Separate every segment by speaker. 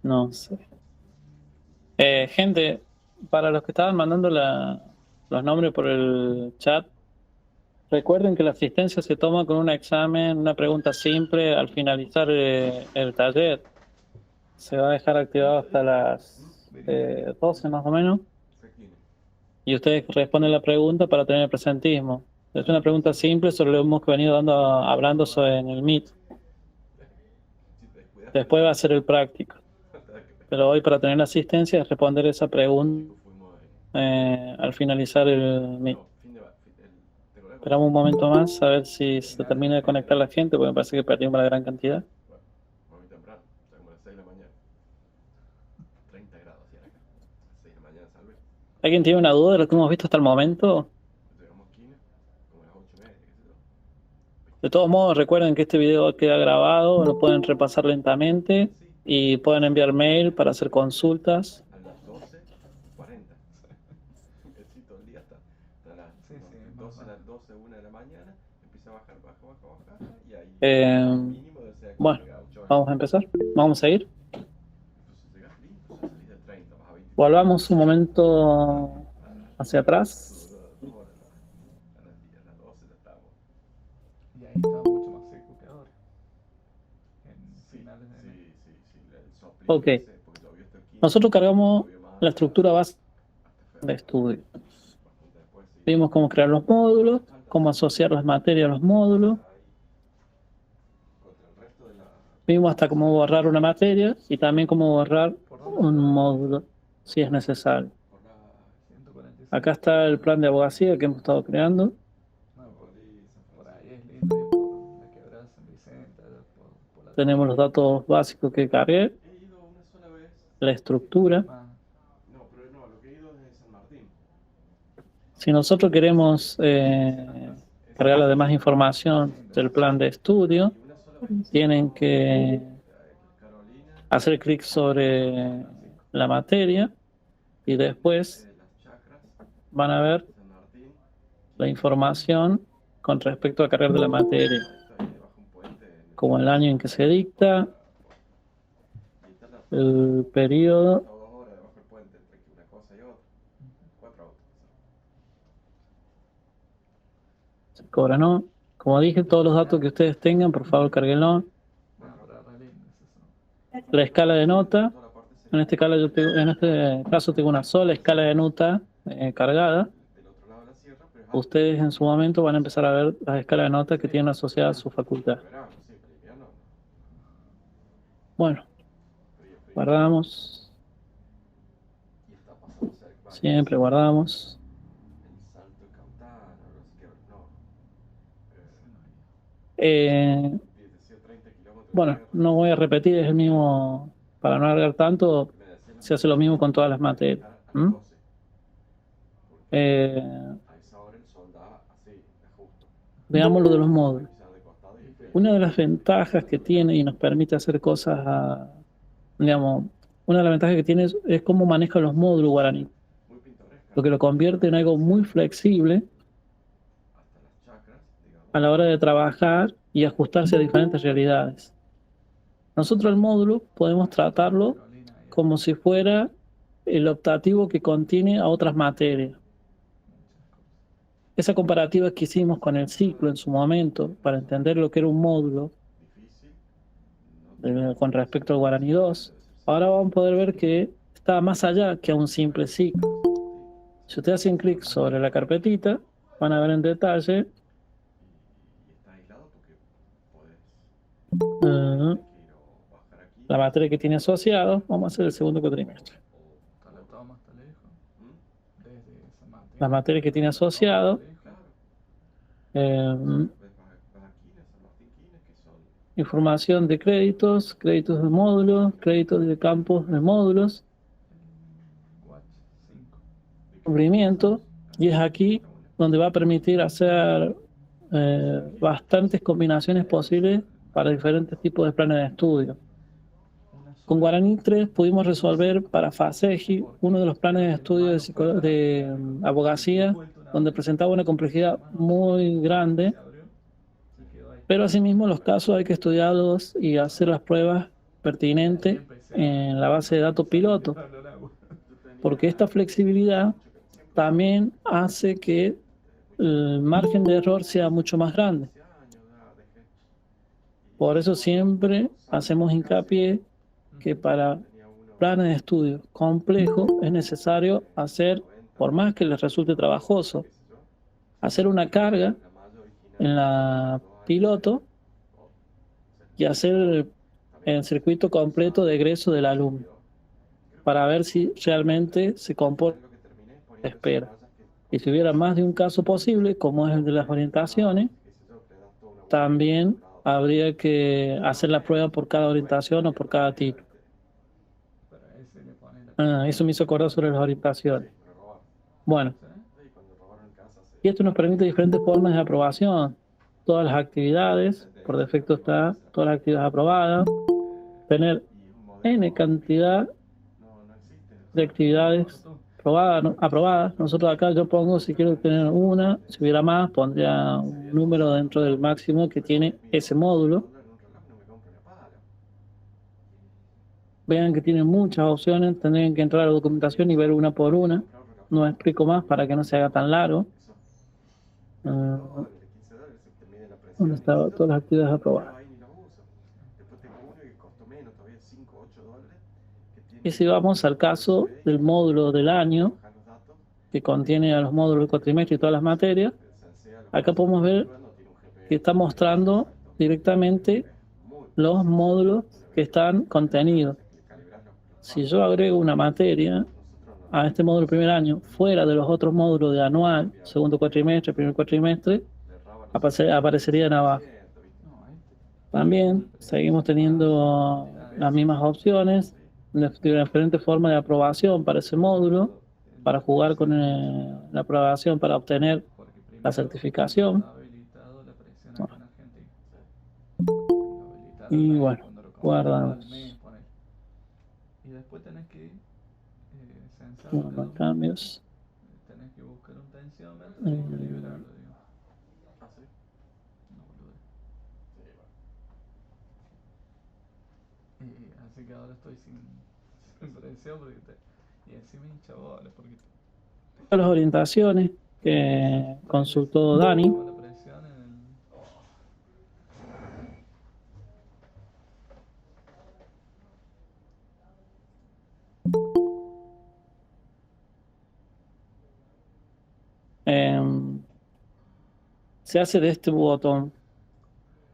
Speaker 1: No sé. Gente, para los que estaban mandando los nombres por el chat, recuerden que la asistencia se toma con un examen, una pregunta simple al finalizar el taller. Se va a dejar activado hasta las 12 más o menos. Y ustedes responden la pregunta para tener el presentismo. Es una pregunta simple sobre lo que hemos venido hablando en el Meet. Después va a ser el práctico. Pero hoy para tener la asistencia es responder esa pregunta al finalizar el Meet. Esperamos un momento más a ver si se termina de conectar la gente, porque me parece que perdimos la gran cantidad. ¿Alguien tiene una duda de lo que hemos visto hasta el momento? De todos modos, recuerden que este video queda grabado, lo pueden repasar lentamente y pueden enviar mail para hacer consultas. Bueno, vamos a empezar. Vamos a ir. Volvamos un momento hacia atrás.
Speaker 2: Y ahí estaba mucho más seco que ahora. En finales de enero.
Speaker 1: Ok. Nosotros cargamos la estructura básica de estudio. Vimos cómo crear los módulos, cómo asociar las materias a los módulos. Vimos hasta cómo borrar una materia y también cómo borrar un módulo, si es necesario.
Speaker 2: 145.
Speaker 1: Acá está el plan de abogacía que hemos estado creando.
Speaker 2: No, por ahí es lindo y por la quebrada San Vicente, por la
Speaker 1: Tenemos los datos básicos que cargué, la estructura.
Speaker 2: Ah,
Speaker 1: Si nosotros queremos cargar la demás información del plan de estudio, tienen que hacer clic sobre la materia y después van a ver la información con respecto a cargar de la materia, como el año en que se dicta, el periodo, se cobra no. Como dije, todos los datos que ustedes tengan, por favor, carguenlo.
Speaker 2: pero re lindo es eso.
Speaker 1: La escala de nota, en este caso tengo una sola escala de nota cargada. Ustedes en su momento van a empezar a ver las escalas de nota que tienen asociadas a su facultad. Bueno, guardamos. Siempre guardamos. Bueno, no voy a repetir, es el mismo, para no alargar tanto, se hace lo mismo con todas las materias. Veamos lo de los módulos. Una de las ventajas que tiene y nos permite hacer cosas, digamos, una de las ventajas que tiene es cómo maneja los módulos Guaraní, lo que lo convierte en algo muy flexible a la hora de trabajar y ajustarse a diferentes realidades. Nosotros el módulo podemos tratarlo como si fuera el optativo que contiene a otras materias. Esa comparativa que hicimos con el ciclo en su momento, para entender lo que era un módulo con respecto al Guaraní 2, ahora vamos a poder ver que está más allá que un simple ciclo. Si ustedes hacen clic sobre la carpetita, van a ver en detalle la materia que tiene asociado. Vamos a hacer el segundo cuatrimestre. La materia que tiene asociado. Información de créditos, créditos de módulos, créditos de campos de módulos, cubrimiento, y es aquí donde va a permitir hacer bastantes combinaciones posibles para diferentes tipos de planes de estudio. Con Guaraní 3 pudimos resolver para FASEGI uno de los planes de estudio de abogacía, donde presentaba una complejidad muy grande Pero asimismo los casos hay que estudiarlos y hacer las pruebas pertinentes en la base de datos piloto, porque esta flexibilidad también hace que el margen de error sea mucho más grande. Por eso siempre hacemos hincapié que para planes de estudio complejos es necesario hacer, por más que les resulte trabajoso, hacer una carga en la piloto y hacer el circuito completo de egreso del alumno para ver si realmente se comporta como se espera. Y si hubiera más de un caso posible, como es el de las orientaciones, también habría que hacer la prueba por cada orientación o por cada título. Eso me hizo acordar sobre las orientaciones. Bueno, y esto nos permite diferentes formas de aprobación. Todas las actividades, por defecto está todas las actividades aprobadas, tener N cantidad de actividades aprobadas. Nosotros acá yo pongo, si quiero tener una, si hubiera más, pondría un número dentro del máximo que tiene ese módulo. Vean que tienen muchas opciones, tendrían que entrar a la documentación y ver una por una. No explico más para que no se haga tan largo. ¿Dónde están todas las actividades aprobadas? Y si vamos al caso del módulo del año, que contiene a los módulos del cuatrimestre y todas las materias, acá podemos ver que está mostrando directamente los módulos que están contenidos. Si yo agrego una materia a este módulo primer año, fuera de los otros módulos de anual, segundo cuatrimestre, primer cuatrimestre, aparecerían abajo. También seguimos teniendo las mismas opciones, diferentes formas de aprobación para ese módulo, para jugar con la aprobación para obtener la certificación. Y bueno, guardamos.
Speaker 2: Y después tenés que censar
Speaker 1: Bueno, cambios.
Speaker 2: tenés que buscar un tensiómetro y liberarlo, digamos. No, boludo. Así que ahora estoy sin presión y encima hincha bola porque
Speaker 1: Las orientaciones que consultó Dani.
Speaker 2: la presión en el...
Speaker 1: Se hace de este botón.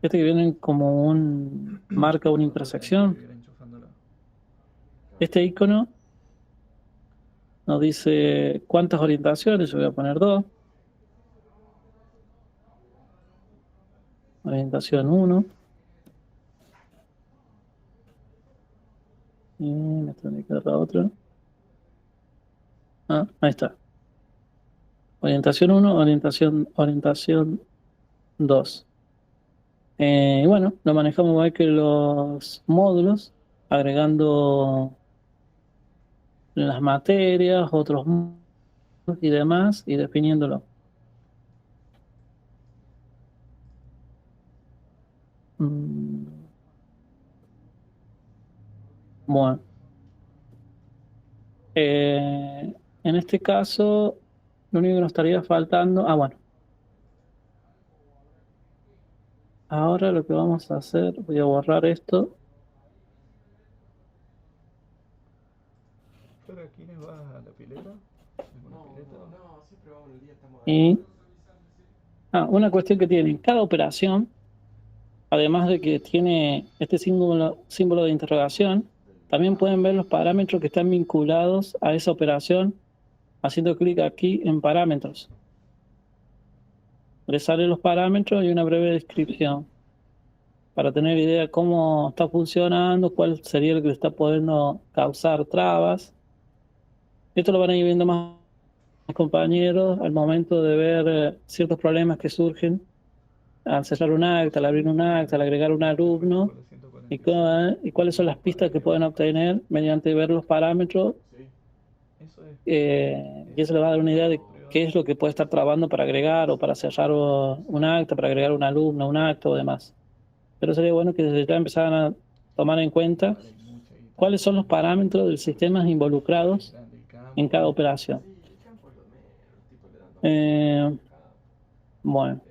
Speaker 1: Este que viene como marca una intersección. Este icono nos dice cuántas orientaciones. Yo voy a poner 2. Orientación 1. Y me tendré que dar la otra. Ahí está. Orientación 1, orientación 2. Y bueno, lo manejamos igual que los módulos, agregando las materias, otros módulos y demás, y definiéndolo. Bueno. En este caso, lo único que nos estaría faltando... bueno. Ahora lo que vamos a hacer, voy a borrar esto.
Speaker 2: ¿Pero aquí no vas a la pileta?
Speaker 1: Y una cuestión que tiene cada operación, además de que tiene este símbolo de interrogación, también pueden ver los parámetros que están vinculados a esa operación haciendo clic aquí en parámetros. Le salen los parámetros y una breve descripción para tener idea de cómo está funcionando, cuál sería el que le está pudiendo causar trabas. Esto lo van a ir viendo más compañeros al momento de ver ciertos problemas que surgen al cerrar un acta, al abrir un acta, al agregar un alumno, y cuáles son las pistas que pueden obtener mediante ver los parámetros. Y eso les va a dar una idea de qué es lo que puede estar trabando para agregar o para cerrar un acta, para agregar un alumno, un acto o demás. Pero sería bueno que desde ya empezaran a tomar en cuenta
Speaker 2: Vale mucha guita.
Speaker 1: cuáles son los parámetros del sistema involucrados
Speaker 2: Grande el campo.
Speaker 1: en cada operación. Bueno,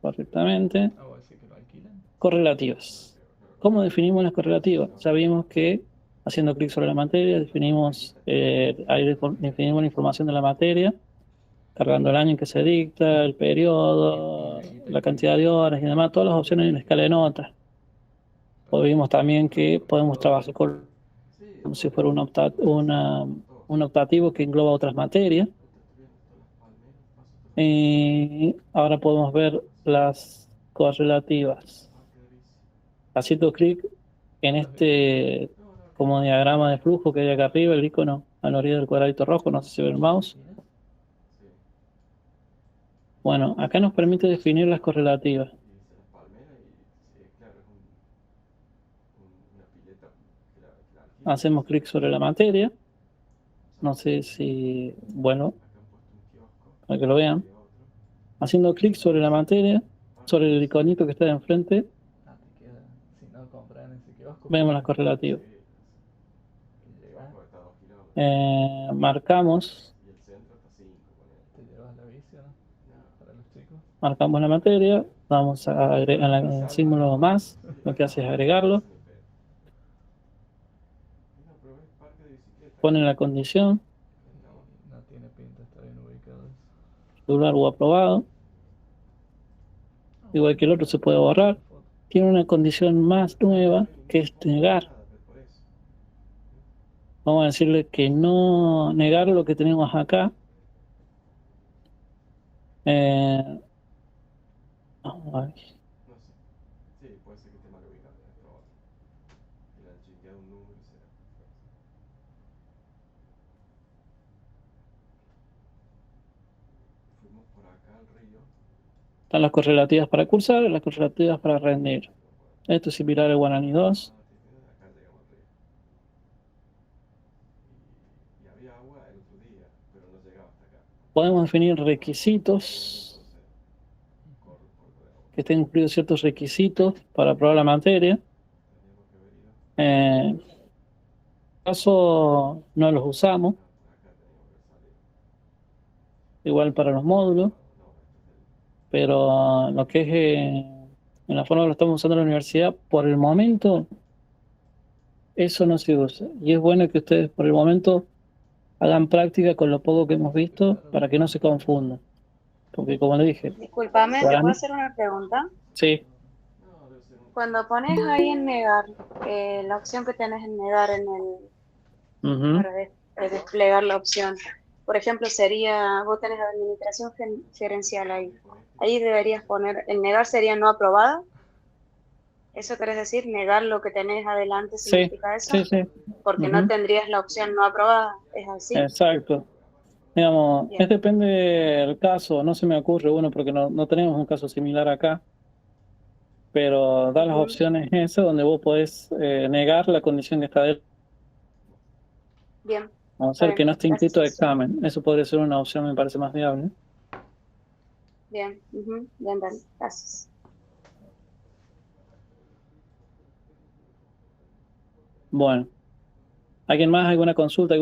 Speaker 1: correctamente.
Speaker 2: Ah, vos decís que lo alquilan.
Speaker 1: Correlativas. ¿Cómo definimos las correlativas? Ya vimos que haciendo clic sobre la materia definimos, definimos la información de la materia, cargando el año en que se dicta, el periodo, la cantidad de horas y demás, todas las opciones en la escala de notas. O vimos también que podemos trabajar como si fuera un optativo que engloba otras materias. Ahora podemos ver las correlativas. Haciendo clic en este como diagrama de flujo que hay acá arriba, el icono a la orilla del cuadradito rojo, no sé si ve el mouse. Bueno, acá nos permite definir las correlativas. Hacemos clic sobre la materia. No sé si, bueno, para que lo vean. Haciendo clic sobre la materia, sobre el iconito que está de enfrente,
Speaker 2: Ah, te queda. Si no compras en ese kiosco.
Speaker 1: vemos las correlativas.
Speaker 2: Y llegás,
Speaker 1: Marcamos
Speaker 2: te llevas la bici, ¿no? Para los chicos.
Speaker 1: Marcamos la materia, vamos a agregar el símbolo más, lo que hace es agregarlo. Pone la condición,
Speaker 2: No tiene pinta, está bien ubicado eso.
Speaker 1: celular o aprobado. Igual que el otro se puede borrar. Tiene una condición más nueva que es negar. Vamos a decirle que no negar lo que tenemos acá. Vamos a ver. Están las correlativas para cursar y las correlativas para rendir. Esto es similar al Guaraní 2. Podemos definir requisitos, que estén incluidos ciertos requisitos para aprobar la materia. En este caso no los usamos, igual para los módulos, pero lo que es en la forma que lo estamos usando en la universidad, por el momento eso no se usa. Y es bueno que ustedes por el momento hagan práctica con lo poco que hemos visto para que no se confundan. Porque como le dije,
Speaker 3: Discúlpame, ¿te
Speaker 1: para
Speaker 3: puedo
Speaker 1: mí,
Speaker 3: hacer una pregunta?
Speaker 1: sí,
Speaker 3: Cuando pones ahí en negar, la opción que tenés en negar
Speaker 1: ujú,
Speaker 3: para desplegar la opción, por ejemplo, sería, vos tenés administración gerencial ahí. Ahí deberías poner, en negar sería no aprobada. ¿Eso querés decir? ¿Negar lo que tenés adelante
Speaker 1: sí,
Speaker 3: significa eso?
Speaker 1: sí, sí,
Speaker 3: Porque no
Speaker 1: ujú,
Speaker 3: tendrías la opción no aprobada. ¿Es así?
Speaker 1: exacto. Digamos,
Speaker 3: Bien.
Speaker 1: depende del caso, no se me ocurre uno porque no tenemos un caso similar acá, pero da las
Speaker 3: Ujú.
Speaker 1: opciones esas donde vos podés negar la condición que está dentro.
Speaker 3: Bien.
Speaker 1: Vamos a
Speaker 3: Está
Speaker 1: hacer que
Speaker 3: bien.
Speaker 1: no esté inscrito de
Speaker 3: Gracias.
Speaker 1: examen. Eso podría ser una opción, me parece más viable.
Speaker 3: Bien. Ujú. Bien, bien. Gracias.
Speaker 1: Bueno, ¿alguien más? ¿Alguna consulta?